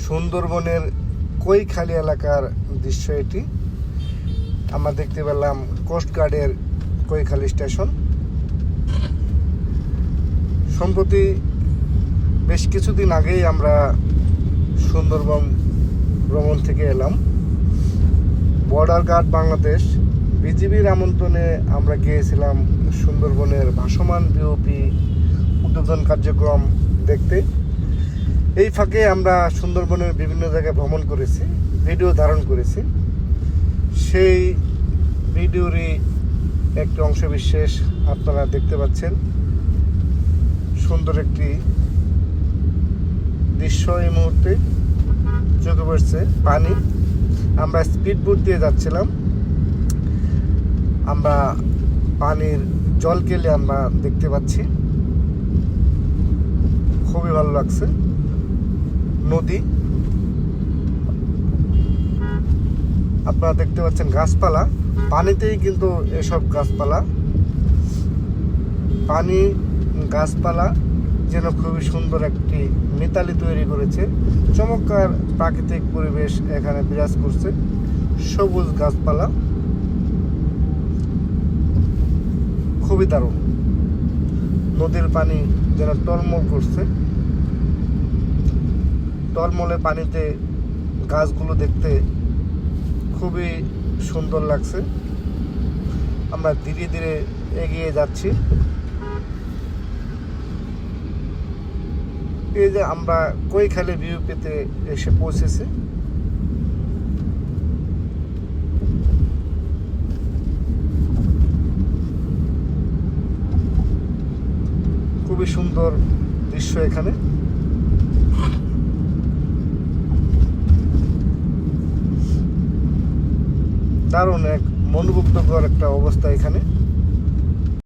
সুন্দরবনের কৈখালী এলাকার দৃশ্য এটি। আমরা দেখতে পেলাম কোস্টগার্ডের কৈখালী স্টেশন। সম্প্রতি বেশ কিছুদিন আগেই আমরা সুন্দরবন ভ্রমণ থেকে এলাম। বর্ডার গার্ড বাংলাদেশ বিজিবির আমন্ত্রণে আমরা গিয়েছিলাম সুন্দরবনের ভাসমান বিওপি উদ্বোধন কার্যক্রম দেখতে। এই ফাঁকে আমরা সুন্দরবনের বিভিন্ন জায়গায় ভ্রমণ করেছি, ভিডিও ধারণ করেছি। সেই ভিডিওরই একটি অংশ বিশেষ আপনারা দেখতে পাচ্ছেন। সুন্দর একটি দৃশ্য এই মুহূর্তে চোখে পড়ছে। পানি, আমরা স্পিড বোট দিয়ে যাচ্ছিলাম। আমরা পানির জল কেলে আমরা দেখতে পাচ্ছি, খুবই ভালো লাগছে। নদী, আপনারা দেখতে পাচ্ছেন গাছপালা, পানিতেই কিন্তু এসব গাছপালা, পানি গাছপালা যেন খুবই সুন্দর একটি মিতালি তৈরি করেছে। চমৎকার প্রাকৃতিক পরিবেশ এখানে বিরাজ করছে, সবুজ গাছপালা, খুবই দারুণ। নদীর পানি যেন টলমল করছে, টলমলে পানিতে গাছগুলো দেখতে খুবই সুন্দর লাগছে। আমরা ধীরে ধীরে এগিয়ে যাচ্ছি। এই যে আমরা কৈখালী বিওপিতে এসে পৌঁছেছি। খুবই সুন্দর দৃশ্য এখানে। দারুণ এক মনোমুগ্ধকর একটা অবস্থা এখানে।